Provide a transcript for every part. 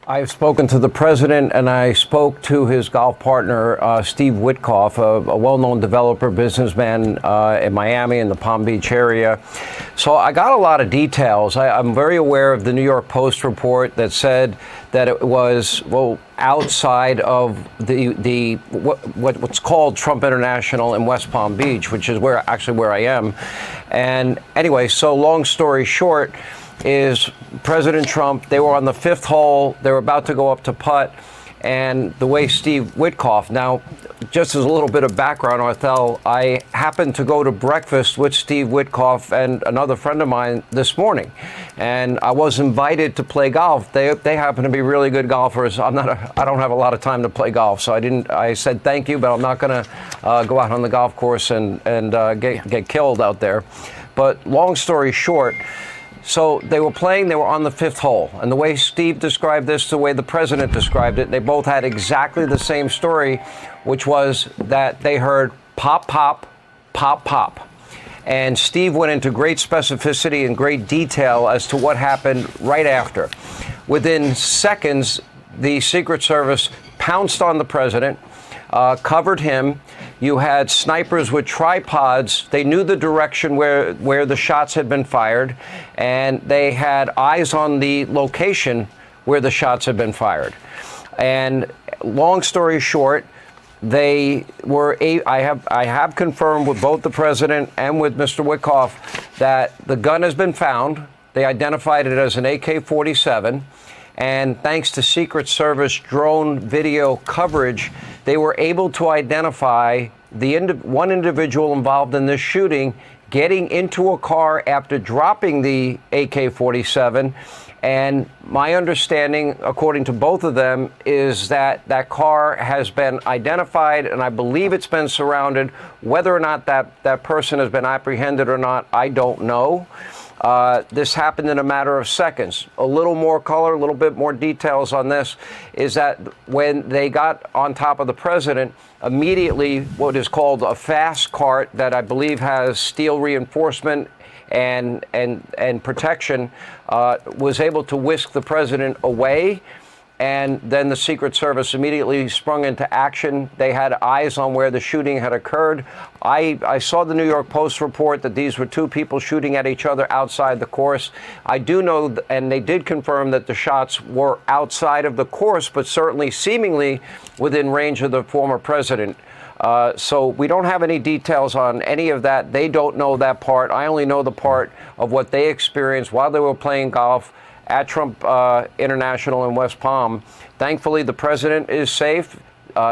I've spoken to the president, and I spoke to his golf partner, Steve Witkoff, a well-known developer, businessman in Miami in the Palm Beach area. So I got a lot of details. I'm very aware of the New York Post report that said that it was, well, outside of what's called Trump International in West Palm Beach, which is where I am. And anyway, so long story short, is President Trump, they were on the fifth hole, they were about to go up to putt, and the way Steve Witkoff, now, just as a little bit of background, Arthel, I happened to go to breakfast with Steve Witkoff and another friend of mine this morning, and I was invited to play golf. They happen to be really good golfers. I don't have a lot of time to play golf, so I said thank you, but I'm not going to go out on the golf course and get killed out there. But long story short, so they were playing, they were on the fifth hole. And the way Steve described this, the way the president described it, they both had exactly the same story, which was that they heard pop, pop, pop, pop. And Steve went into great specificity and great detail as to what happened right after. Within seconds, the Secret Service pounced on the president, covered him. You had snipers with tripods. They knew the direction where the shots had been fired, and they had eyes on the location where the shots had been fired. And long story short, they were. I have confirmed with both the president and with Mr. Witkoff that the gun has been found. They identified it as an AK-47. And thanks to Secret Service drone video coverage, they were able to identify one individual involved in this shooting getting into a car after dropping the AK-47. And my understanding, according to both of them, is that that car has been identified, and I believe it's been surrounded. Whether or not that person has been apprehended or not, I don't know. This happened in a matter of seconds. A little more color, a little bit more details on this is that when they got on top of the president, immediately what is called a fast cart that I believe has steel reinforcement and protection was able to whisk the president away. And then the Secret Service immediately sprung into action. They had eyes on where the shooting had occurred. I saw the New York Post report that these were two people shooting at each other outside the course. I do know, and they did confirm that the shots were outside of the course, but certainly seemingly within range of the former president. So we don't have any details on any of that. They don't know that part. I only know the part of what they experienced while they were playing golf at Trump International in West Palm. Thankfully, the president is safe.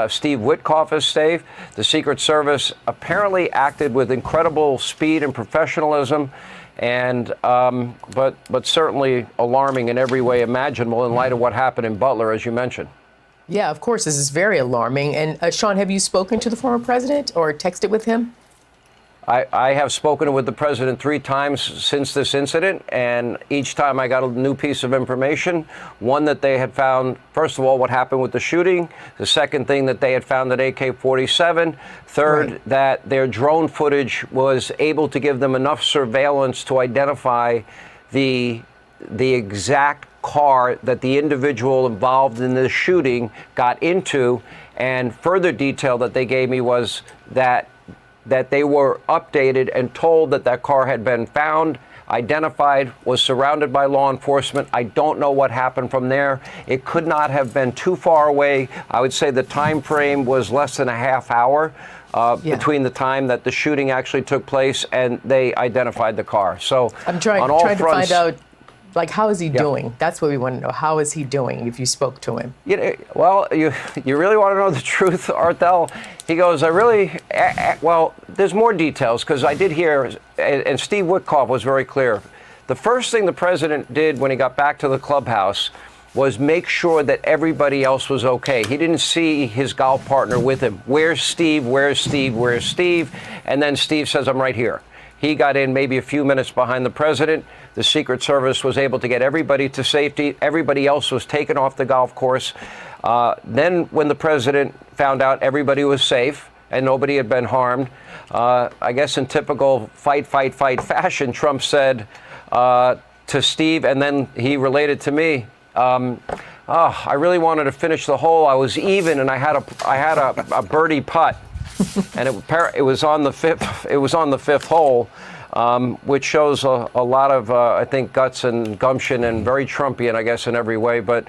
Steve Witkoff is safe. The Secret Service apparently acted with incredible speed and professionalism, and but certainly alarming in every way imaginable in light of what happened in Butler, as you mentioned. Yeah, of course, this is very alarming. And Sean, have you spoken to the former president or texted with him? I have spoken with the president 3 times since this incident, and each time I got a new piece of information. One, that they had found, first of all, what happened with the shooting. The second thing, that they had found an AK-47. Third, right, that their drone footage was able to give them enough surveillance to identify the exact car that the individual involved in this shooting got into. And further detail that they gave me was that they were updated and told that that car had been found, identified, was surrounded by law enforcement. I don't know what happened from there. It could not have been too far away. I would say the time frame was less than a half hour between the time that the shooting actually took place and they identified the car. So I'm trying to find out, like, how is he doing? That's what we want to know. How is he doing, if you spoke to him? Well, you really want to know the truth, Arthel? He goes, well, there's more details, because I did hear, and Steve Witkoff was very clear. The first thing the president did when he got back to the clubhouse was make sure that everybody else was okay. He didn't see his golf partner with him. Where's Steve? Where's Steve? Where's Steve? And then Steve says, I'm right here. He got in maybe a few minutes behind the president. The Secret Service was able to get everybody to safety. Everybody else was taken off the golf course. Then when the president found out everybody was safe and nobody had been harmed, I guess in typical fight fashion, Trump said to Steve, and then he related to me, I really wanted to finish the hole. I was even, and I had a birdie putt, and it was on the fifth hole, which shows a lot of I think guts and gumption, and very Trumpian, I guess, in every way. But